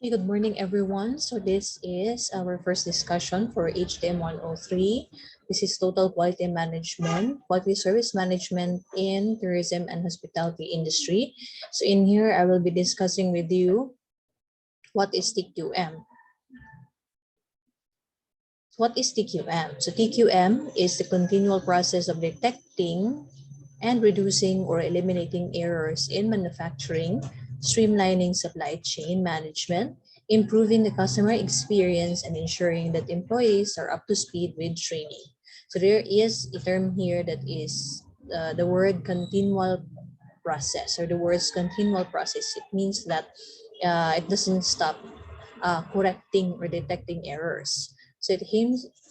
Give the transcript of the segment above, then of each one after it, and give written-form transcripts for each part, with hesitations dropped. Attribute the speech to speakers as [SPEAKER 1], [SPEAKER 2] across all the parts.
[SPEAKER 1] Hey, good morning, everyone. So this is our first discussion for HTM 103. This is Total Quality Management, Quality Service Management in Tourism and Hospitality Industry. So in here, I will be discussing with you what is TQM. What is TQM? So TQM is the continual process of detecting and reducing or eliminating errors in manufacturing, streamlining supply chain management, improving the customer experience, and ensuring that employees are up to speed with training. So there is a term here that is the word continual process, or the words continual process. It means that it doesn't stop correcting or detecting errors. So it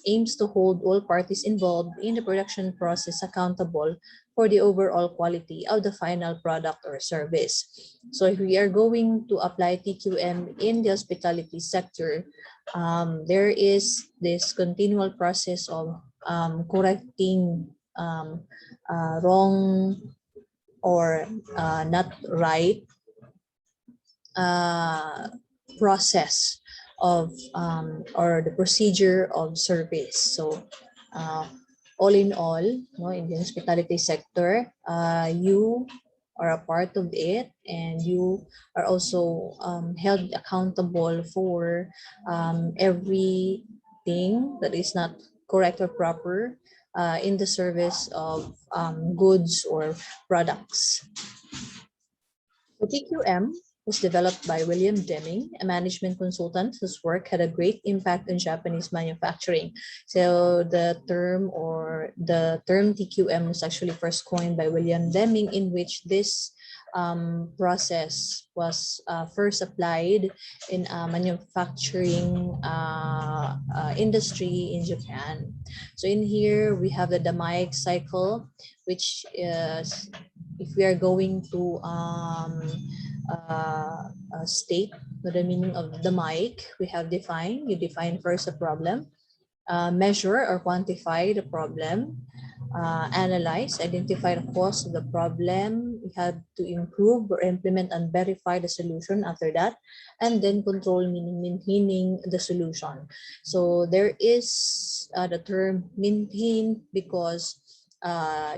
[SPEAKER 1] aims to hold all parties involved in the production process accountable for the overall quality of the final product or service. So if we are going to apply TQM in the hospitality sector, there is this continual process of correcting wrong or not right uh, process of or the procedure of service. So uh, all in all, no, in the hospitality sector, you are a part of it, and you are also held accountable for everything that is not correct or proper in the service of goods or products. So TQM was developed by William Deming, a management consultant whose work had a great impact on Japanese manufacturing. So the term TQM was actually first coined by William Deming, in which this process was first applied in manufacturing industry in Japan. So in here we have the Damaik cycle, which is, if we are going to state the meaning of the mic, we have defined. You define first a problem, measure or quantify the problem, analyze, identify the cause of the problem. We have to improve or implement and verify the solution after that, and then control, meaning maintaining the solution. So there is the term maintain, because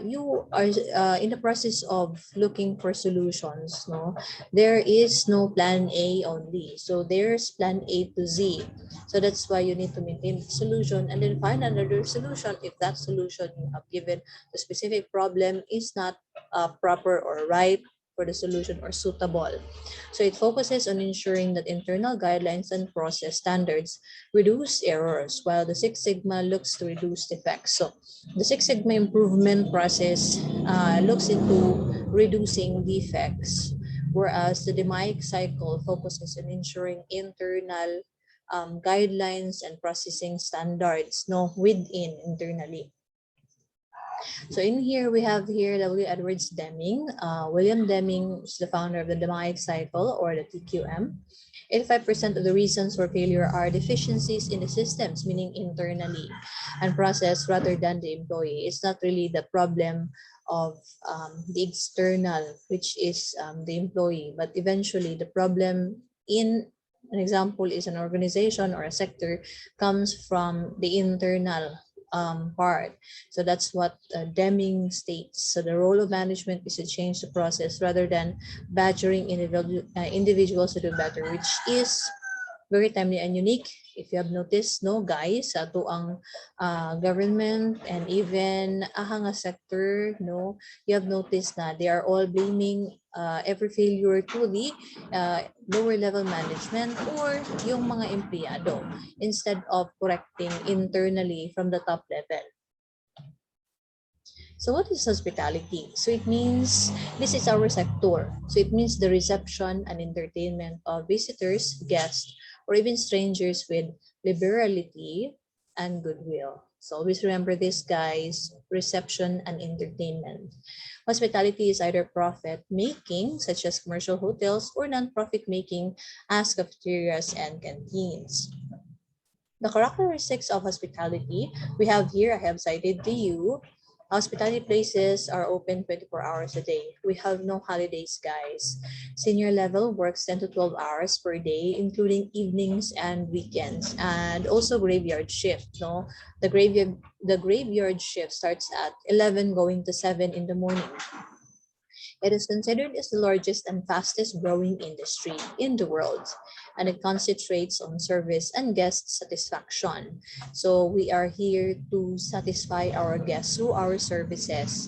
[SPEAKER 1] you are in the process of looking for solutions. No, there is no plan A only, so there's plan A to Z. So that's why you need to maintain the solution and then find another solution if that solution you have given the specific problem is not proper or right for the solution or suitable. So it focuses on ensuring that internal guidelines and process standards reduce errors, while the Six Sigma looks to reduce defects. So the Six Sigma improvement process looks into reducing defects, whereas the DMAIC cycle focuses on ensuring internal guidelines and processing standards within internally. So in here, we have here W. Edwards Deming. William Deming is the founder of the DMAIC cycle, or the TQM. 85% of the reasons for failure are deficiencies in the systems, meaning internally, and process rather than the employee. It's not really the problem of the external, which is the employee, but eventually the problem in an example is an organization or a sector comes from the internal part. So that's what Deming states. So the role of management is to change the process rather than badgering individuals to do better, which is very timely and unique. If you have noticed, no guys, sa ato ang government and even ahang sector, no, you have noticed na they are all blaming every failure to the lower level management or yung mga empleyado, instead of correcting internally from the top level. So what is hospitality? So it means, this is our sector. So it means the reception and entertainment of visitors, guests, or even strangers with liberality and goodwill. So always remember this, guys: reception and entertainment. Hospitality is either profit making, such as commercial hotels, or non-profit making, as cafeterias and canteens. The characteristics of hospitality we have here, I have cited to you. Hospitality places are open 24 hours a day. We have no holidays, guys. Senior level works 10 to 12 hours per day, including evenings and weekends, and also graveyard shift. No, the graveyard shift starts at 11 going to 7 in the morning. It is considered as the largest and fastest growing industry in the world, and it concentrates on service and guest satisfaction. So we are here to satisfy our guests through our services.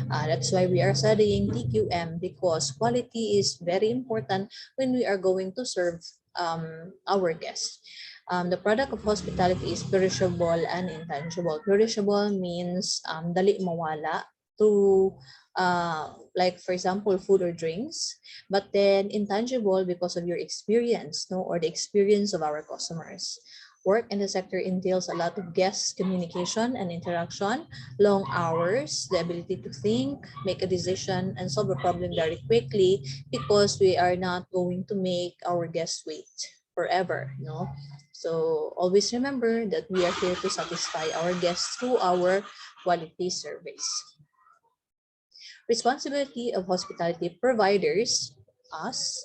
[SPEAKER 1] That's why we are studying TQM, because quality is very important when we are going to serve our guests. The product of hospitality is perishable and intangible. Perishable means dali mawala, to like for example food or drinks, but then intangible because of your experience, no, or the experience of our customers. Work in the sector entails a lot of guest communication and interaction, long hours, the ability to think, make a decision, and solve a problem very quickly, because we are not going to make our guests wait forever, no. So always remember that we are here to satisfy our guests through our quality service. Responsibility of hospitality providers, us.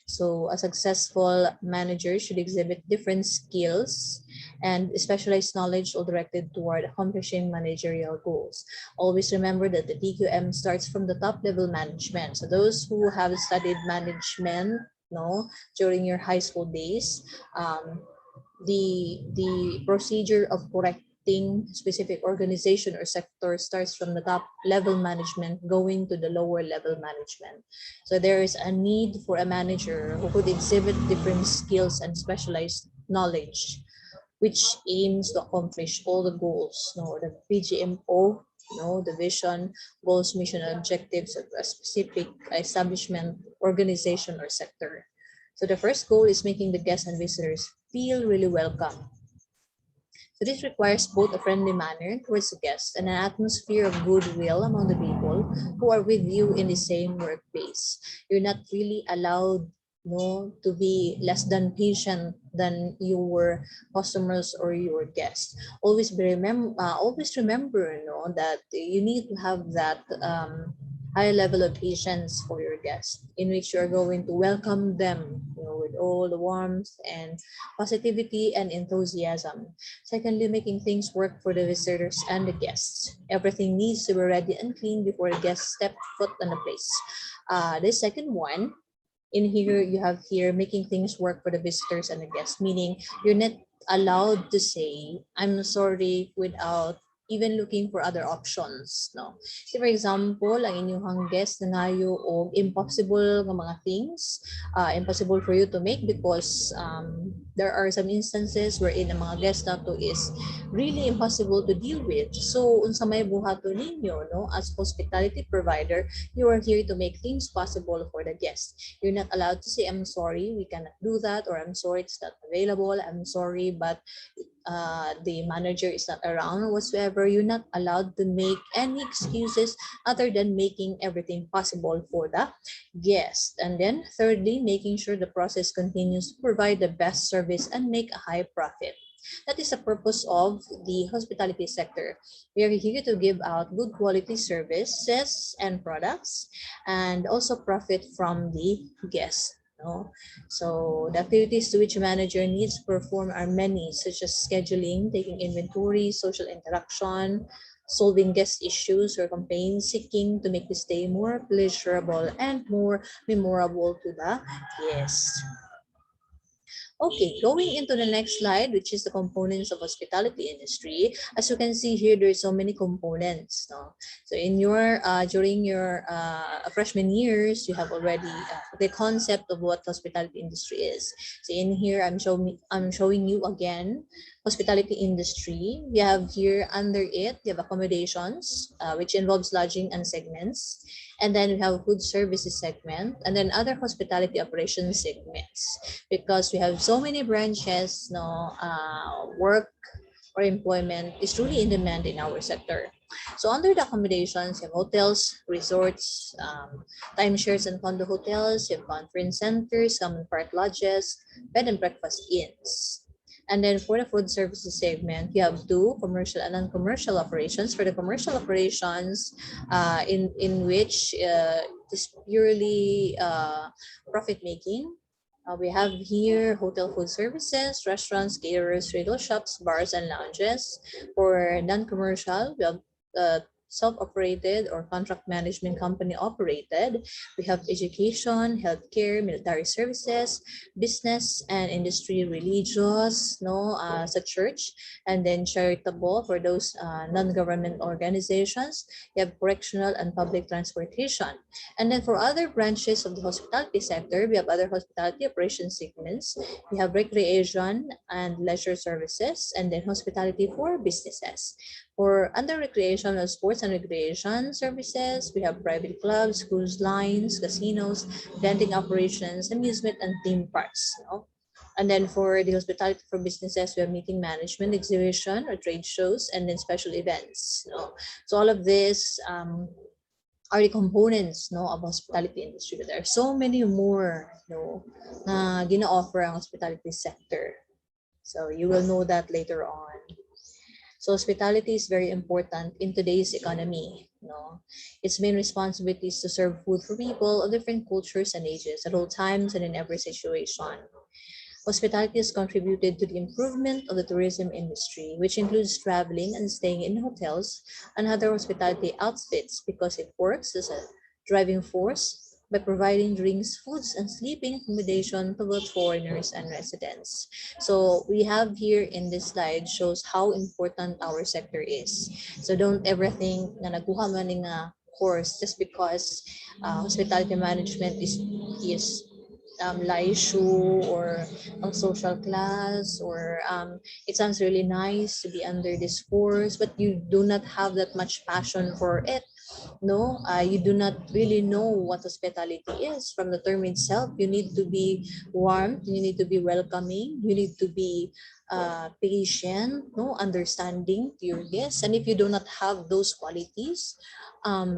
[SPEAKER 1] So a successful manager should exhibit different skills and specialized knowledge all directed toward accomplishing managerial goals. Always remember that the TQM starts from the top level management. So those who have studied management, no, during your high school days, the procedure of correcting specific organization or sector starts from the top level management going to the lower level management. So there is a need for a manager who could exhibit different skills and specialized knowledge, which aims to accomplish all the goals, no, the PGMO, no, the vision, goals, mission, and objectives of a specific establishment, organization, or sector. So the first goal is making the guests and visitors feel really welcome. So this requires both a friendly manner towards the guests and an atmosphere of goodwill among the people who are with you in the same workplace. You're not really allowed, no, to be less than patient than your customers or your guests. Always remember, no, that you need to have that high level of patience for your guests, in which you are going to welcome them, with all the warmth and positivity and enthusiasm. Secondly, making things work for the visitors and the guests. Everything needs to be ready and clean before the guests step foot on the place. The second one, in here, you have here making things work for the visitors and the guests, meaning you're not allowed to say, I'm sorry, without even looking for other options, no. So for example, ang inyong guest na nayo o impossible ng mga things, impossible for you to make, because there are some instances wherein ang mga guest nato is really impossible to deal with. So unsa may buhaton ninyo, no, as hospitality provider, you are here to make things possible for the guests. You're not allowed to say, I'm sorry, we cannot do that, or I'm sorry, it's not available, I'm sorry, but the manager is not around whatsoever. You're not allowed to make any excuses other than making everything possible for the guest. And then thirdly, making sure the process continues to provide the best service and make a high profit. That is the purpose of the hospitality sector. We are here to give out good quality services and products, and also profit from the guests. No? So the activities to which a manager needs to perform are many, such as scheduling, taking inventory, social interaction, solving guest issues or complaints, seeking to make the stay more pleasurable and more memorable to the guests. Okay, going into the next slide, which is the components of hospitality industry. As you can see here, there's so many components. No? So in your during your freshman years, you have already the concept of what hospitality industry is. So in here, I'm showing you again hospitality industry. We have here under it, you have accommodations, which involves lodging and segments. And then we have food services segment, and then other hospitality operations segments, because we have so many branches, no, work or employment is truly in demand in our sector. So under the accommodations, you have hotels, resorts, timeshares and condo hotels, you have conference centers, common park lodges, bed and breakfast inns. And then for the food services segment, you have two commercial and non-commercial operations. For the commercial operations, in which it is purely profit making. We have here hotel food services, restaurants, caterers, retail shops, bars, and lounges. For non-commercial, we have self-operated or contract management company operated. We have education, healthcare, military services, business and industry, religious, no, sa church, and then charitable for those non-government organizations. You have correctional and public transportation. And then for other branches of the hospitality sector, we have other hospitality operation segments. We have recreation and leisure services, and then hospitality for businesses. For under recreation or sports and recreation services, we have private clubs, cruise lines, casinos, vending operations, amusement and theme parks. No? And then for the hospitality for businesses, we have meeting management, exhibition or trade shows, and then special events. No? So all of this are the components, no, of hospitality industry. But there are so many more, no, na gina-offer ang hospitality sector. So you will know that later on. So hospitality is very important in today's economy. No, its main responsibility is to serve food for people of different cultures and ages at all times and in every situation. Hospitality has contributed to the improvement of the tourism industry, which includes traveling and staying in hotels and other hospitality outfits because it works as a driving force by providing drinks, foods, and sleeping accommodation to both foreigners and residents. So we have here in this slide shows how important our sector is. So don't ever think na naguha man ng course just because hospitality management is laishu or social class, or it sounds really nice to be under this course, but you do not have that much passion for it. No, you do not really know what hospitality is. From the term itself, you need to be warm, you need to be welcoming, you need to be patient, no, understanding to your guests. And if you do not have those qualities,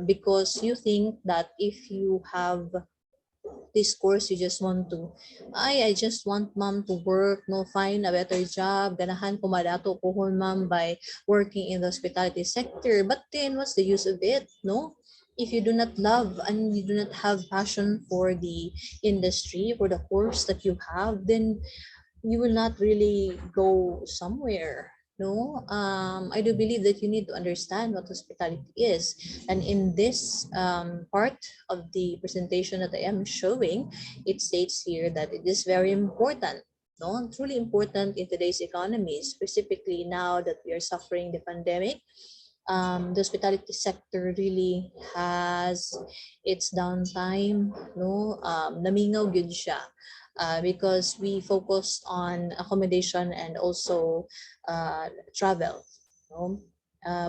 [SPEAKER 1] because you think that if you have this course, you just want to, I just want mom to work, no, find a better job, ganahan ko madato ko ma'am by working in the hospitality sector. But then what's the use of it, no? If you do not love and you do not have passion for the industry, for the course that you have, then you will not really go somewhere. No, I do believe that you need to understand what hospitality is. And in this part of the presentation that I am showing, it states here that it is very important, no, truly important in today's economy, specifically now that we are suffering the pandemic. The hospitality sector really has its downtime, no, namingaw gyud siya. Because we focus on accommodation and also travel. No?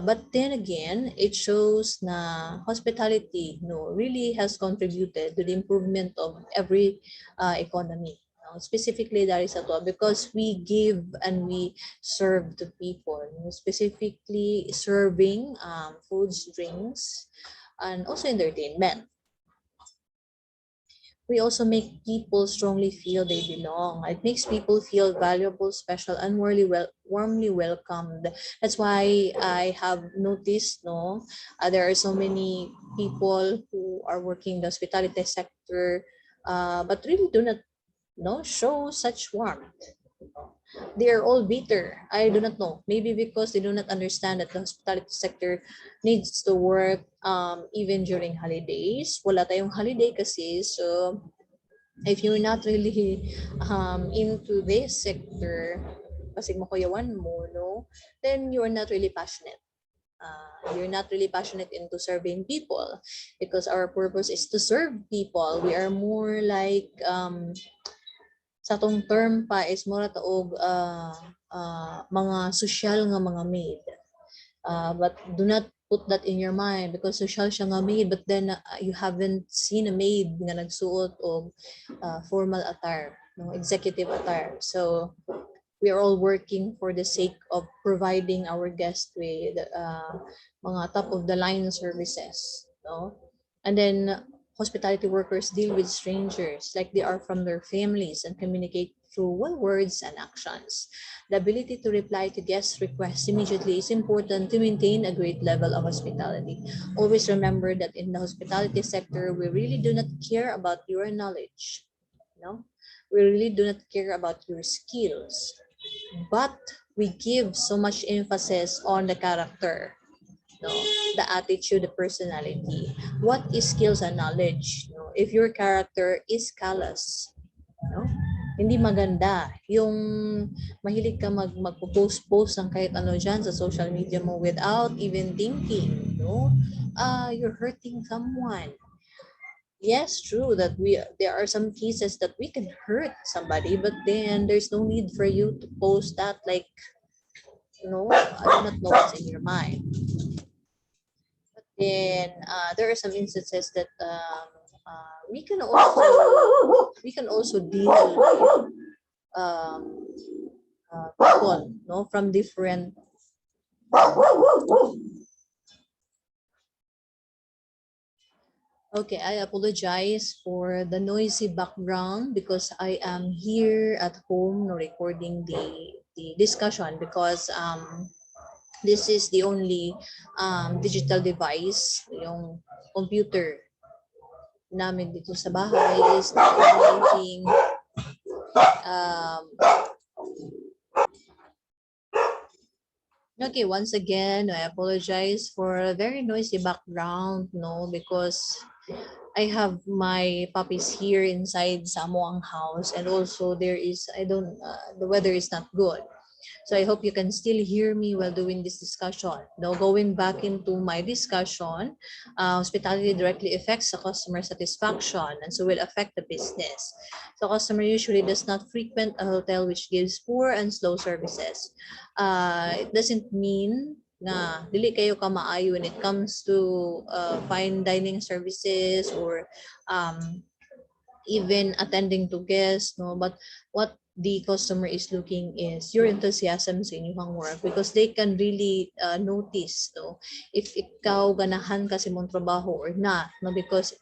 [SPEAKER 1] But then again, it shows na hospitality, no, really has contributed to the improvement of every economy. No? Specifically, that is ato because we give and we serve to people. No? Specifically, serving foods, drinks, and also entertainment. We also make people strongly feel they belong. It makes people feel valuable, special, and warmly welcomed. That's why I have noticed, no, there are so many people who are working in the hospitality sector, but really do not, no, show such warmth. They are all bitter. I do not know. Maybe because they do not understand that the hospitality sector needs to work even during holidays. Wala tayong holiday kasi. So if you're not really into this sector, kasi makuyawan mo, no, then you're not really passionate. You're not really passionate into serving people because our purpose is to serve people. We are more like sa tong term pa is mura taog mga social nga mga maid. But do not put that in your mind because social siya nga maid, but then you haven't seen a maid nga nagsuot og formal attire, no, executive attire. So we are all working for the sake of providing our guests with mga top of the line services, no? And then hospitality workers deal with strangers like they are from their families and communicate through words and actions. The ability to reply to guest requests immediately is important to maintain a great level of hospitality. Always remember that in the hospitality sector, we really do not care about your knowledge. No, we really do not care about your skills, but we give so much emphasis on the character, no, the attitude, the personality. What is skills and knowledge? No, if your character is callous, no, hindi maganda yung mahilig ka magpo-post ng kahit ano dyan sa social media mo without even thinking, no, you're hurting someone. Yes, true that there are some cases that we can hurt somebody, but then there's no need for you to post that like, I do not know what's in your mind. But then there are some instances that we can also deal with people, no, from different. Okay, I apologize for the noisy background because I am here at home recording the discussion because this is the only digital device, yung computer namin dito sa bahay is not operating. Okay, once again, I apologize for a very noisy background, no, because I have my puppies here inside Samoang house, and also there is, the weather is not good. So I hope you can still hear me while doing this discussion. Now, going back into my discussion, hospitality directly affects the customer satisfaction and so will affect the business. So customer usually does not frequent a hotel which gives poor and slow services. It doesn't mean na dili kayo kamaayo when it comes to fine dining services or even attending to guests, no, but what the customer is looking is your enthusiasm sa inyong work because they can really notice, no, if ikaw ganahan kasi mong trabaho or not, no, because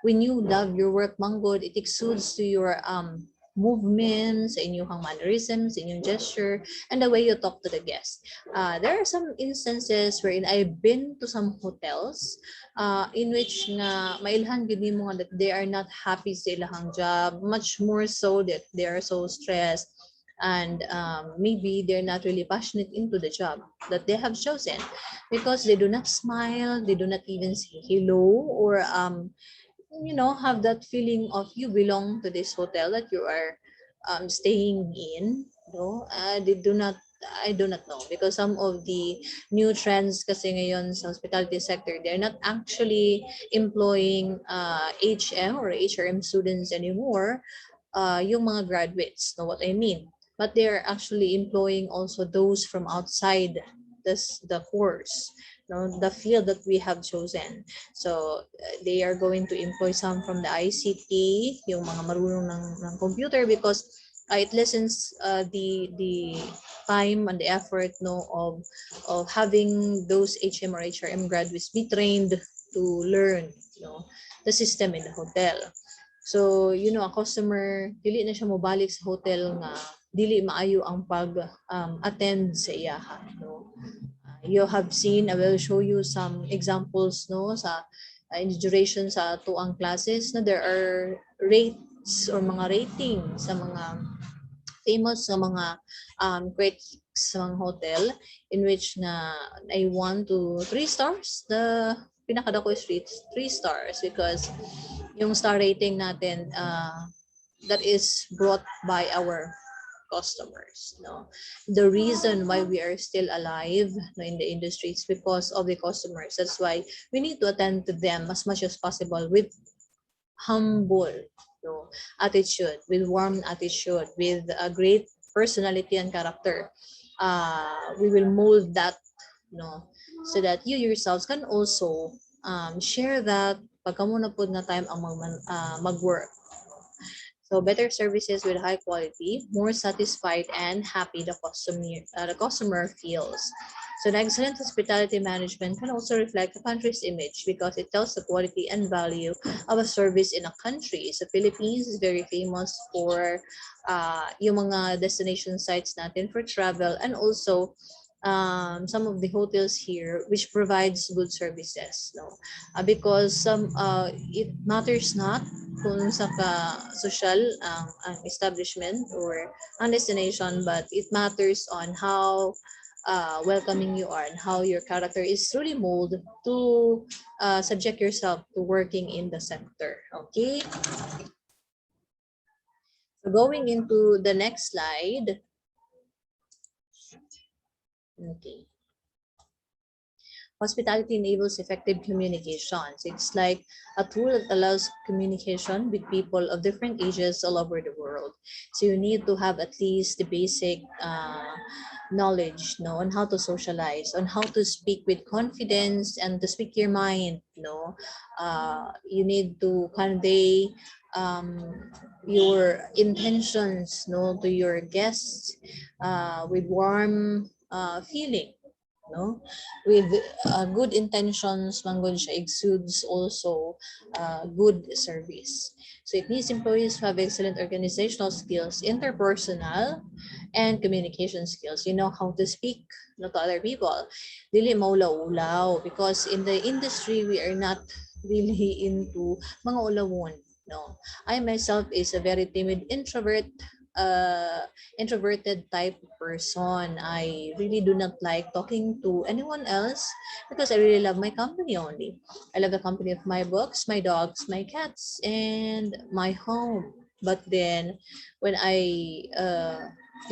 [SPEAKER 1] when you love your work manggod, it exudes to your movements, sa inyong mannerisms, sa inyong gesture, and the way you talk to the guest. There are some instances wherein I've been to some hotels in which nga mailhan gid mo nga that they are not happy sa ilang job, much more so that they are so stressed and maybe they're not really passionate into the job that they have chosen because they do not smile, they do not even say hello or have that feeling of you belong to this hotel that you are staying in. No, I do not know because some of the new trends kasi ngayon sa hospitality sector, they're not actually employing HM or HRM students anymore, yung mga graduates, know what I mean? But they're actually employing also those from outside the course, the field that we have chosen. So they are going to employ some from the ICT, yung mga marunong ng computer because it lessens the time and the effort, no, of having those HM or HRM graduates be trained to learn, the system in the hotel. So, a customer, dili na siya mobalik sa hotel nga dili maayo ang pag-attend sa iyaha, no. You have seen, I will show you some examples, no, sa in the duration sa tuang classes na there are rates or mga rating sa mga famous sa mga critics sa mga hotel in which na I 1 to 3 stars. The pinakadako is 3 stars because yung star rating natin that is brought by our customers, no. The reason why we are still alive, no, in the industry is because of the customers. That's why we need to attend to them as much as possible with humble, no, attitude, with warm attitude, with a great personality and character. We will mold that, no, so that you yourselves can also share that pagka mo na po na time ang mag-work. So better services with high quality, more satisfied and happy the customer feels. So the excellent hospitality management can also reflect a country's image because it tells the quality and value of a service in a country. So Philippines is very famous for yung mga destination sites natin for travel, and also some of the hotels here which provides good services, no, because it matters not kung sa social ang establishment or ang destination, but it matters on how welcoming you are and how your character is truly molded to subject yourself to working in the sector. Okay, so going into the next slide. Okay. Hospitality enables effective communications. It's like a tool that allows communication with people of different ages all over the world. So you need to have at least the basic knowledge, on how to socialize, on how to speak with confidence and to speak your mind. You need to convey your intentions, to your guests with warm feeling, with good intentions. Manggod siya exudes also good service. So it needs employees who have excellent organizational skills, interpersonal, and communication skills. You know how to speak, to other people. Dili maulaw-ulaw, because in the industry we are not really into mga ulawon. No, I myself is a very timid introvert, introverted type person. I really do not like talking to anyone else because I really love my company only. I love the company of my books, my dogs, my cats, and my home. But then when I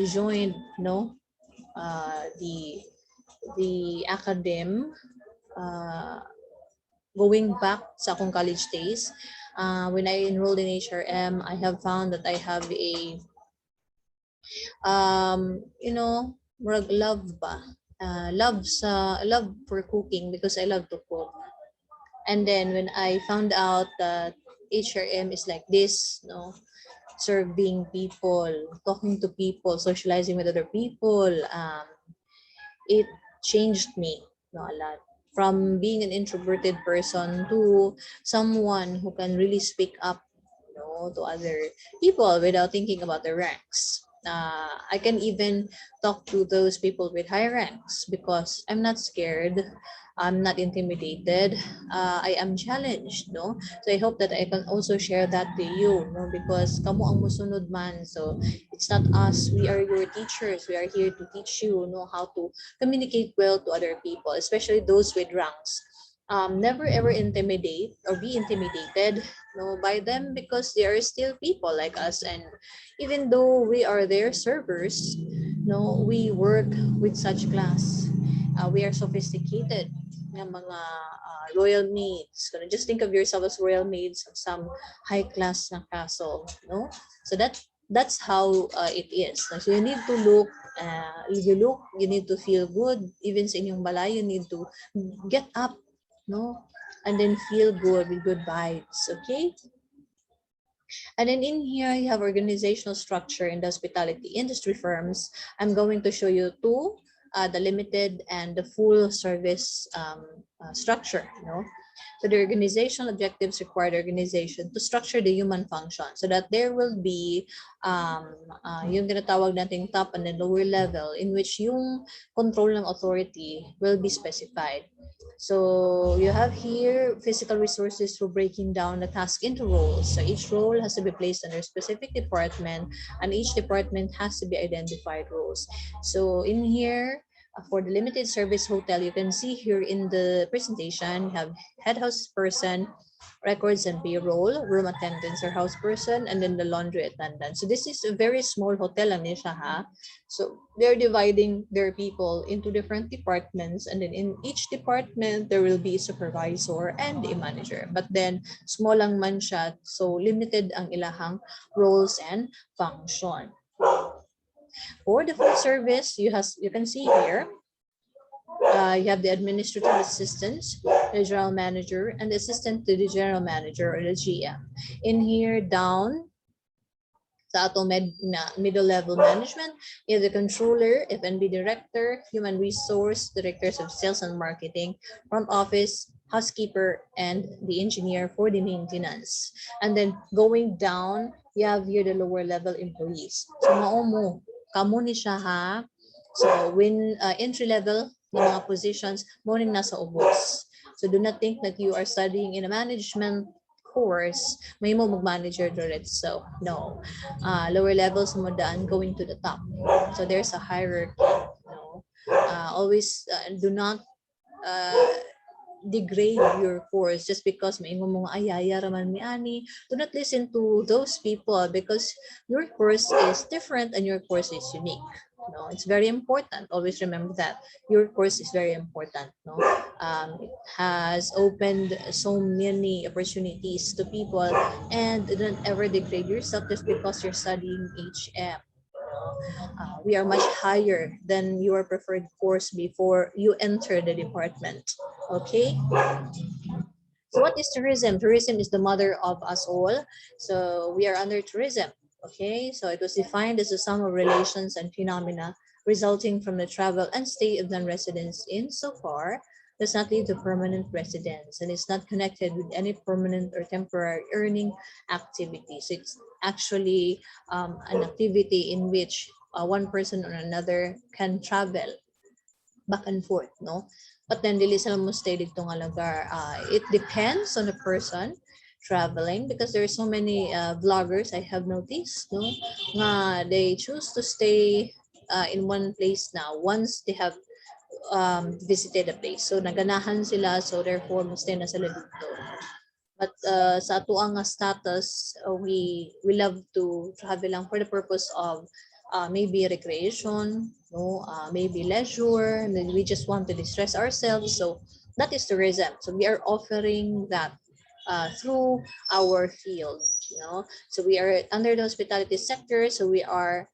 [SPEAKER 1] joined, the academe, going back sa akong college days, when I enrolled in HRM, I have found that I have a love ba, love for cooking, because I love to cook. And then when I found out that HRM is like this, serving people, talking to people, socializing with other people, it changed me, a lot, from being an introverted person to someone who can really speak up, to other people without thinking about their ranks. I can even talk to those people with high ranks because I'm not scared. I'm not intimidated. I am challenged, no? So I hope that I can also share that to you, no? Because kamo ang musunod man. So it's not us. We are your teachers. We are here to teach you, how to communicate well to other people, especially those with ranks. Never ever intimidate or be intimidated, by them, because they are still people like us. And even though we are their servers, we work with such class. We are sophisticated ng mga royal maids. Just think of yourself as royal maids of some high class na castle, no? So that's how it is. So you need to look, you need to feel good. Even sa inyong balay, you need to get up, and then feel good with good vibes, okay? And then in here, you have organizational structure in the hospitality industry firms. I'm going to show you two, the limited and the full service structure, So the organizational objectives require the organization to structure the human function so that there will be yung tinatawag nating top and then lower level, in which yung control ng authority will be specified. So you have here physical resources for breaking down the task into roles. So each role has to be placed under a specific department, and each department has to be identified roles. So in here, for the limited service hotel, you can see here in the presentation, you have head house person, records and payroll, room attendants or house person, and then the laundry attendant. So this is a very small hotel, Anisha, ha? So they're dividing their people into different departments, and then in each department, there will be a supervisor and a manager. But then, small lang man siya, so limited ang ilahang roles and function. For the full service, you can see here, you have the administrative assistants, the general manager, and the assistant to the general manager, or the GM. In here, down, Sa ato middle level management, you have the controller, F&B director, human resource, directors of sales and marketing, front office, housekeeper, and the engineer for the maintenance. And then going down, you have here the lower level employees. So mao mo, kamo ni siya ha. So when entry level ng mga positions, mo ning nasa ubos. So do not think that you are studying in a management course, may mo mag-manager diretso. No. Lower levels mo daan going to the top. So there's a hierarchy. No. Always do not degrade your course just because may mga ayaya raman mi ani. Do not listen to those people because your course is different and your course is unique. No, it's very important. Always remember that your course is very important. No, it has opened so many opportunities to people, and don't ever degrade yourself just because you're studying HM. We are much higher than your preferred course before you enter the department. Okay. So what is tourism? Tourism is the mother of us all. So we are under tourism. Okay. So it was defined as a sum of relations and phenomena resulting from the travel and stay of non-residents insofar does not lead to permanent residence and is not connected with any permanent or temporary earning activity. So it's actually an activity in which one person or another can travel back and forth, no? But then dili sila mo stay dito nga lugar. It depends on the person traveling because there are so many vloggers I have noticed, no? Nga they choose to stay in one place now once they have visited a place. So naganahan sila, so therefore mo stay na sila dito. But sa ato ang status, we love to travel lang for the purpose of maybe recreation, no, maybe leisure, and then we just want to distress ourselves. So that is tourism. So we are offering that through our field, you know. So we are under the hospitality sector. So we are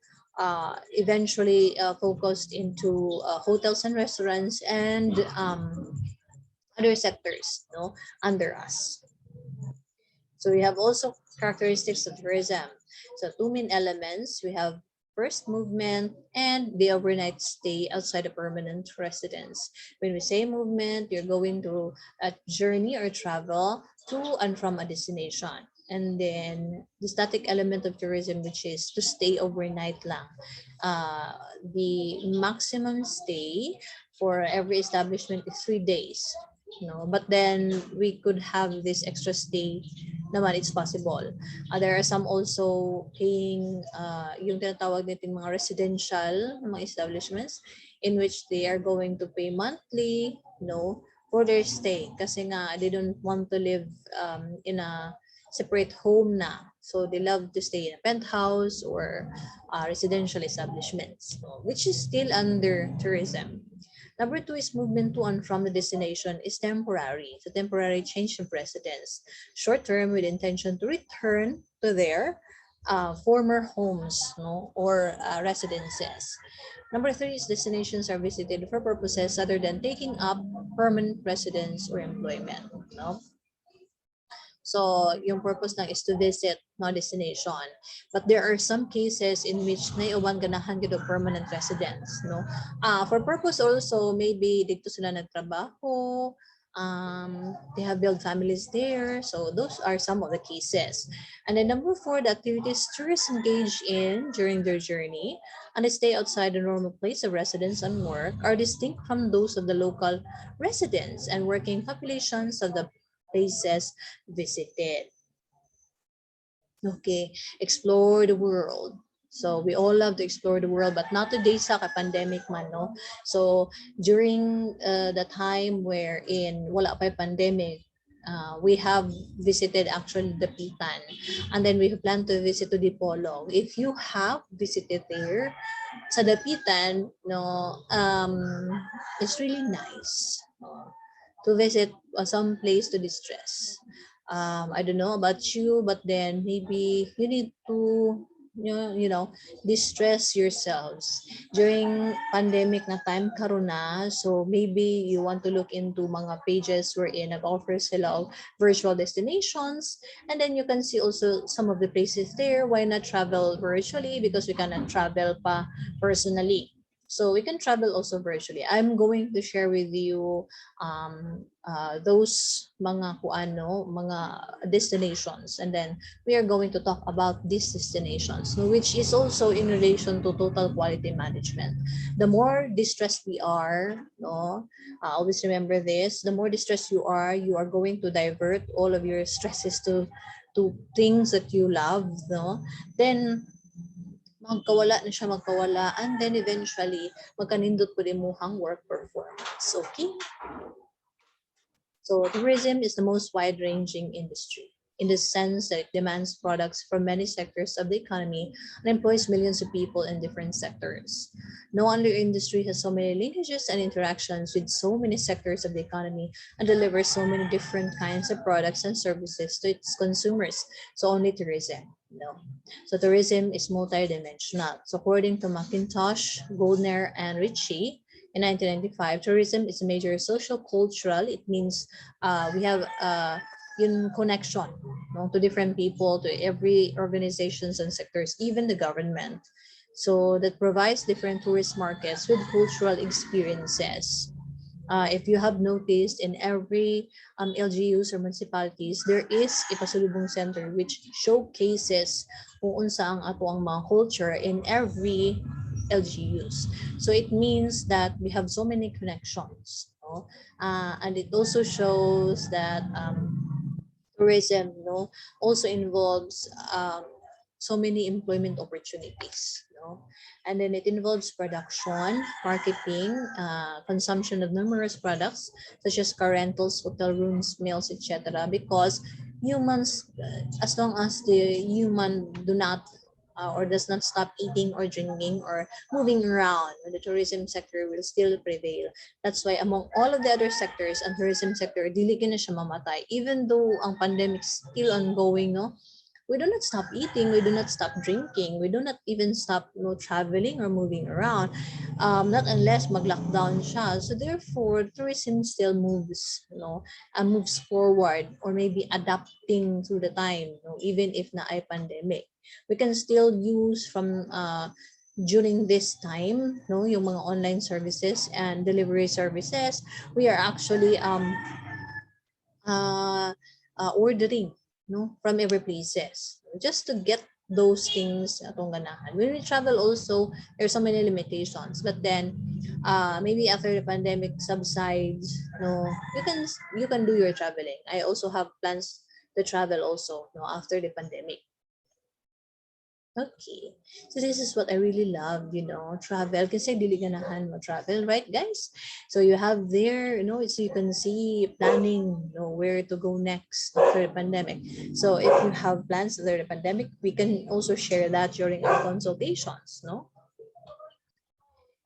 [SPEAKER 1] eventually focused into hotels and restaurants and other sectors, no, under us. So we have also characteristics of tourism. So two main elements, we have first movement and the overnight stay outside a permanent residence. When we say movement, you're going to a journey or travel to and from a destination. And then the static element of tourism, which is to stay overnight lang. The maximum stay for every establishment is 3 days. No, but then we could have this extra stay naman, it's possible. There are some also paying yung tinatawag natin mga residential mga establishments in which they are going to pay monthly, no, for their stay kasi nga they don't want to live in a separate home na. So they love to stay in a penthouse or residential establishments, which is still under tourism. Number two is movement to and from the destination is temporary. So temporary change of residence. Short term with intention to return to their former homes, no, or residences. Number three is destinations are visited for purposes other than taking up permanent residence or employment. No? So, yung purpose lang is to visit no destination. But there are some cases in which naiuban ganahan gid og permanent residence, no? For purpose also maybe dito sila nagtrabaho, they have built families there. So those are some of the cases. And then number four, the activities tourists engage in during their journey and they stay outside the normal place of residence and work are distinct from those of the local residents and working populations of the places visited. Okay, explore the world. So we all love to explore the world, but not today sa pandemic man, no? So during the time wherein wala pa pandemic, we have visited actually the Pitan, and then we plan to visit to Dipolog. If you have visited there, sa Dapitan, no, it's really nice to visit some place to distress. I don't know about you, but then maybe you need to distress yourselves during pandemic na time karon na. So maybe you want to look into mga pages wherein nag-offer sila of virtual destinations, and then you can see also some of the places there. Why not travel virtually, because we cannot travel pa personally. So we can travel also virtually. I'm going to share with you those mga destinations, and then we are going to talk about these destinations, no, which is also in relation to total quality management. The more distressed we are, no, always remember this: the more distressed you are going to divert all of your stresses to things that you love, no. Then magkawala, and then eventually magkanindot po din muhang work performance. Okay. So tourism is the most wide-ranging industry in the sense that it demands products from many sectors of the economy and employs millions of people in different sectors. No other industry has so many linkages and interactions with so many sectors of the economy and delivers so many different kinds of products and services to its consumers. So only tourism. No. So tourism is multidimensional. So according to McIntosh, Goldner, and Ritchie, in 1995, tourism is a major social cultural. It means we have in connection, no, to different people, to every organizations and sectors, even the government. So that provides different tourist markets with cultural experiences. If you have noticed, in every LGUs or municipalities, there is a pasalubong center which showcases kung unsa ang ato ang mga culture in every LGUs. So it means that we have so many connections, no? And it also shows that tourism, also involves so many employment opportunities, and then it involves production, marketing, consumption of numerous products such as car rentals, hotel rooms, meals, etc. Because humans, as long as the human do not or does not stop eating or drinking or moving around, the tourism sector will still prevail. That's why among all of the other sectors, ang tourism sector, dili na siya mamatay. Even though ang pandemic is still ongoing, no? We do not stop eating, we do not stop drinking, we do not even stop traveling or moving around, not unless mag-lockdown siya. So therefore, tourism still moves, moves forward, or maybe adapting to the time, even if na ay pandemic. We can still use from during this time, yung mga online services and delivery services. We are actually ordering, from every places, just to get those things atong ganahan. When we travel also, there's so many limitations, but then maybe after the pandemic subsides, you can do your traveling. I also have plans to travel also, after the pandemic. Okay. So this is what I really love, travel. Kasi dili ganahan mo travel, right, guys? So you have there, so you can see planning, where to go next after the pandemic. So if you have plans after the pandemic, we can also share that during our consultations, no?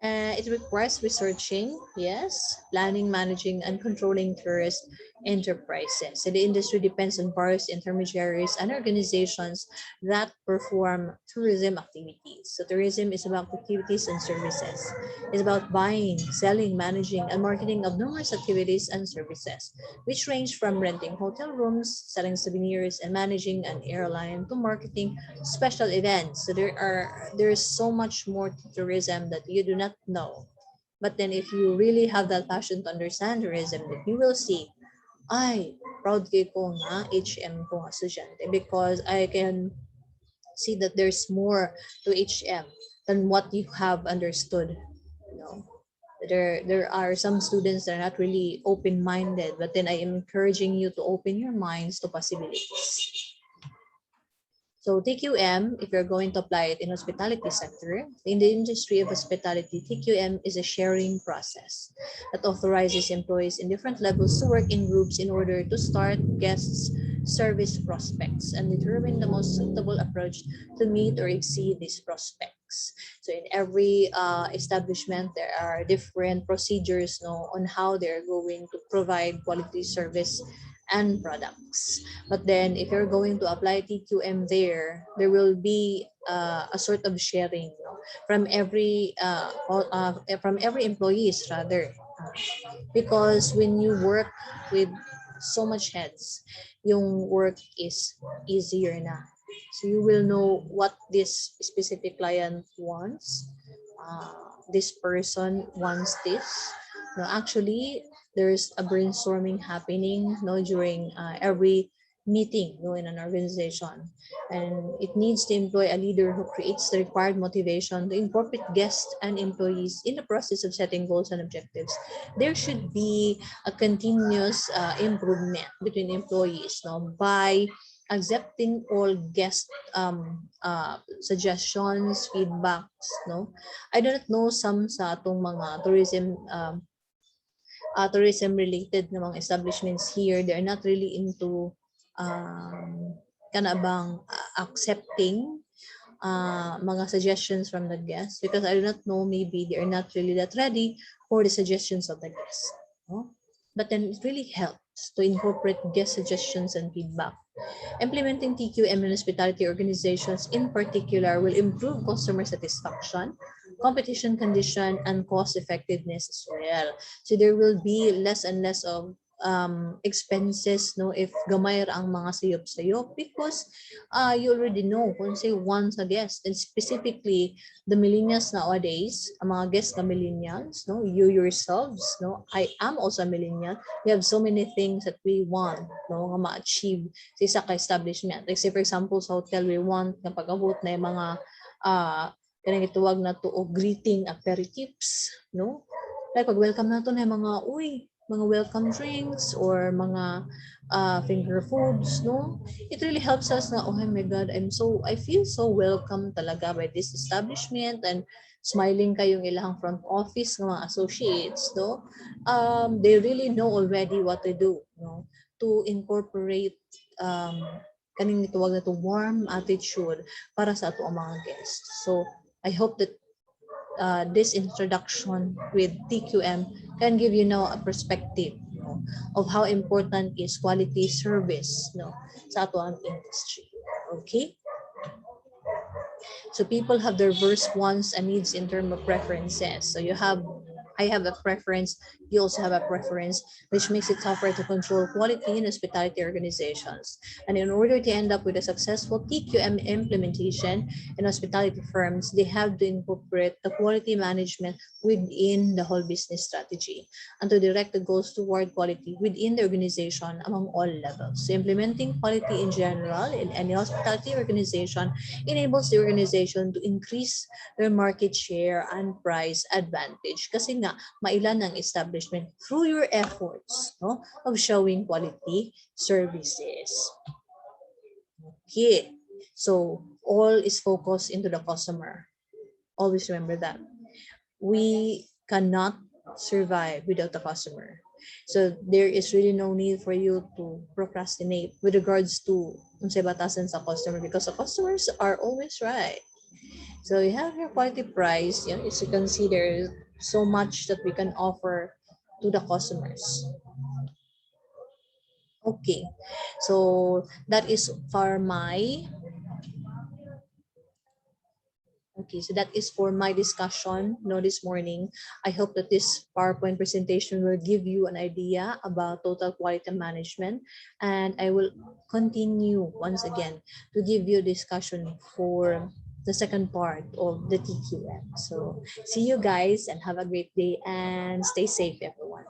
[SPEAKER 1] It requires researching, yes, planning, managing, and controlling tourist enterprises. So the industry depends on various intermediaries and organizations that perform tourism activities. So tourism is about activities and services. It's about buying, selling, managing, and marketing of numerous activities and services, which range from renting hotel rooms, selling souvenirs, and managing an airline to marketing special events. So there's so much more to tourism that you do not know. But then if you really have that passion to understand tourism, that you will see, ay, proud kay ko nga HM ko nga estudyante, because I can see that there's more to HM than what you have understood. There are some students that are not really open-minded, but then I am encouraging you to open your minds to possibilities. So TQM, if you're going to apply it in hospitality sector, in the industry of hospitality, TQM is a sharing process that authorizes employees in different levels to work in groups in order to start guests, service prospects, and determine the most suitable approach to meet or exceed these prospects. So in every establishment, there are different procedures, on how they're going to provide quality service and products. But then if you're going to apply TQM there will be a sort of sharing, no? From every employees rather, because when you work with so much heads, yung work is easier na. So you will know what this specific client wants. This person wants this. No, actually, there's a brainstorming happening, no, during every meeting, no, in an organization, and it needs to employ a leader who creates the required motivation to incorporate guests and employees in the process of setting goals and objectives. There should be a continuous improvement between employees, no, by accepting all guest suggestions, feedbacks, no. I do not know some sa atong mga tourism related na mga establishments here, they're not really into kanabang accepting mga suggestions from the guests, because I do not know, maybe they're not really that ready for the suggestions of the guests, no? But then it really helps to incorporate guest suggestions and feedback. Implementing TQM in hospitality organizations in particular will improve customer satisfaction, competition condition, and cost effectiveness as well. So there will be less and less of expenses, no, if gamay ra ang mga sayop-sayop, because you already know kung say once a guest, and specifically the millennials nowadays, ang mga guests na millennials, no, you yourselves, no, I am also a millennial, we have so many things that we want, no, nga ma-achieve sa isa ka establishment. Like say for example sa hotel, we want na pag-abot na yung mga kanang ituwag na to o greeting aperitifs, no, like pag welcome na to na yung mga mga welcome drinks or mga finger foods, no? It really helps us na, oh my God, I feel so welcome talaga by this establishment, and smiling kayong ilang front office ng mga associates, no? They really know already what to do, no? To incorporate kaning ituwag na to warm attitude para sa ato ang mga guests. So, I hope that this introduction with TQM can give you now a perspective, no, of how important is quality service, no, sa ato ang industry. Okay? So people have diverse wants and needs in terms of preferences. So I have a preference, you also have a preference, which makes it tougher to control quality in hospitality organizations. And in order to end up with a successful TQM implementation in hospitality firms, they have to incorporate the quality management within the whole business strategy and to direct the goals toward quality within the organization among all levels. So implementing quality in general in any hospitality organization enables the organization to increase their market share and price advantage. Kasi nga, mailan ang establishment through your efforts, no, of showing quality services. Okay. So all is focused into the customer. Always remember that. We cannot survive without the customer. So there is really no need for you to procrastinate with regards to unsay batasan sa customer, because the customers are always right. So you have your quality price, you know, is to consider so much that we can offer to the customers. Okay, so that is for my discussion, this morning. I hope that this PowerPoint presentation will give you an idea about total quality management, and I will continue once again to give you discussion for the second part of the TQM. So see you guys and have a great day and stay safe, everyone.